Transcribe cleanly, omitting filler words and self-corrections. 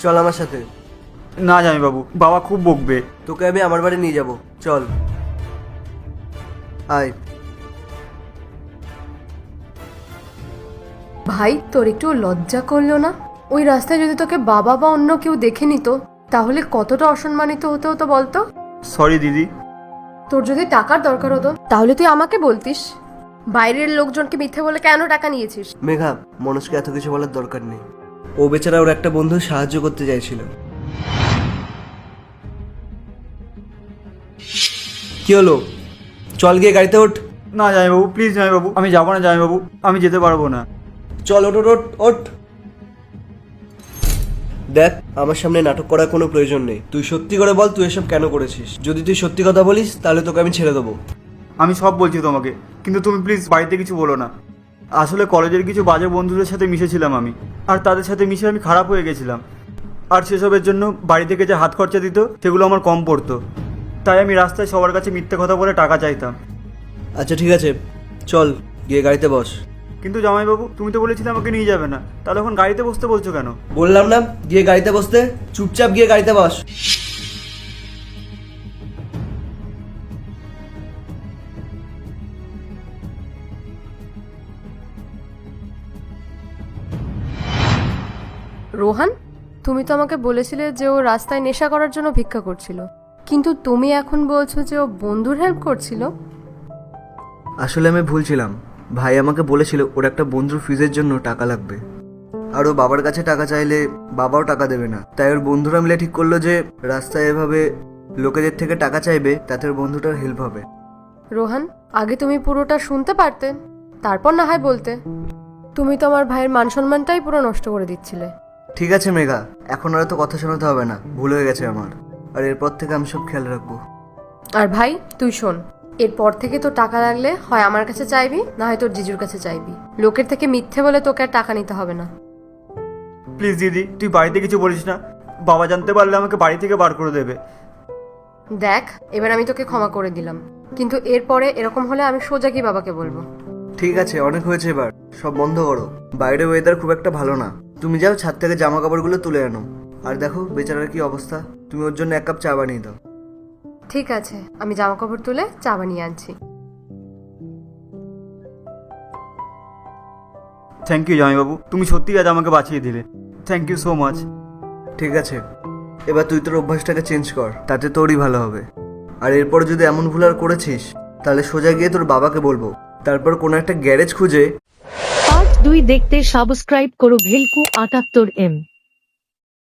চল আমার সাথে। না জামাইবাবু, বাবা খুব বকবে। তোকে আমি আমার বাড়ি নিয়ে যাব, চল আয়। ভাই তোর একটু লজ্জা করলো না? ওই রাস্তায় যদি তোকে বাবা বা অন্য কেউ দেখে নিত তাহলে কতটা অসম্মানিত হতে হতো বলতো? সরি দিদি। তোর যদি টাকার দরকার হতো তাহলে তুই আমাকে বলতিস। বাইরের লোকজনকে মিথ্যে বলে কেন টাকা নিয়েছিস? মেঘা, মনোজকে এত কিছু বলার দরকার নেই। ও বেচারা ওর একটা বন্ধু সাহায্য করতে চাইছিল। কি হলো? চল গিয়ে গাড়িতে ওঠ। না জামাইবাবু, প্লিজ জামাইবাবু, আমি যাবো না জামাইবাবু, আমি যেতে পারবো না। চল ওঠ ওঠ ওঠ ওঠ। দেখ, আমার সামনে নাটক করার কোনো প্রয়োজন নেই। তুই সত্যি করে বল, তুই এসব কেন করেছিস। যদি তুই সত্যি কথা বলিস তাহলে তোকে আমি ছেড়ে দেবো। আমি সব বলছি তোমাকে, কিন্তু তুমি প্লিজ বাড়িতে কিছু বলো না। আসলে কলেজের কিছু বাজে বন্ধুদের সাথে মিশেছিলাম আমি, আর তাদের সাথে মিশে আমি খারাপ হয়ে গেছিলাম। আর সেসবের জন্য বাড়ি থেকে যে হাত খরচা দিত সেগুলো আমার কম পড়তো, তাই আমি রাস্তায় সবার কাছে মিথ্যে কথা বলে টাকা চাইতাম। আচ্ছা ঠিক আছে, চল গিয়ে গাড়িতে বস। কিন্তু জামাইবাবু, তুমি তো বলেছিলে আমাকে নিয়ে যাবে না, তাহলে এখন গাড়িতে বসতে বলছো কেন? বললাম না গিয়ে গাড়িতে বসতে, চুপচাপ গিয়ে গাড়িতে বস। রোহান, তুমি তো আমাকে বলেছিলে যে ও রাস্তায় নেশা করার জন্য ভিক্ষা করছিল, কিন্তু তুমি এখন বলছো যে ও বন্ধুর হেল্প করছিল। আসলে আমি ভুল ছিলাম। ভাই আমাকে বলেছিল ওর একটা বন্ধুর ফিজের জন্য টাকা লাগবে, আর ও বাবার কাছে টাকা চাইলে বাবাও টাকা দেবে না। তাই ওর বন্ধুরা মিলে ঠিক করলো যে রাস্তায় এভাবে লোকেদের থেকে টাকা চাইবে, তাতে ওর বন্ধুটার হেল্প হবে। রোহান, আগে তুমি পুরোটা শুনতে পারতে, তারপর না হয় বলতে। তুমি তো আমার ভাইয়ের মান সম্মানটাই পুরো নষ্ট করে দিচ্ছিলে। ঠিক আছে মেঘা, এখন আর তো কথা শোনাতে হবে না, ভুল হয়ে গেছে আমার। আর এরপর থেকে আমি সব খেয়াল রাখবো। আর ভাই তুই শোন, এরপর থেকে তোর টাকা লাগলে হয় আমার কাছে চাইবি, না হয় তোর জিজুর কাছে চাইবি। লোকের থেকে মিথ্যে বলে তোকে আর টাকা নিতে হবে না। প্লিজ দিদি, তুই বাড়িতে কিছু বলিস না। বাবা জানতে পারলে আমাকে বাড়ি থেকে বার করে দেবে। দেখ, এবার আমি তোকে ক্ষমা করে দিলাম, কিন্তু এরপরে এরকম হলে আমি সোজা কি বাবাকে বলবো। ঠিক আছে, অনেক হয়েছে, এবার সব বন্ধ করো। বাইরে ওয়েদার খুব একটা ভালো না। তুমি যাও ছাদ থেকে জামা কাপড়গুলো তুলে আনো। আর দেখো বেচারার কি অবস্থা, তুমি ওর জন্য 1 কাপ চা বানিয়ে দাও। ঠিক আছে, আমি জামা কাপড় তুলে চা বানিয়ে আনছি। থ্যাংক ইউ জামাইবাবু, তুমি সত্যিই আজ আমাকে বাঁচিয়ে দিলে। Thank you so much. ঠিক আছে, এবার তুই তোর অভ্যাসটাকে চেঞ্জ কর, তাতে তোরই ভালো হবে। আর এরপর যদি এমন ভুল আর করেছিস তাহলে সোজা গিয়ে তোর বাবাকে বলবো, তারপর কোনো একটা গ্যারেজ খুঁজে পার্ট 2 দেখতে সাবস্ক্রাইব করো ভেলকু 78M।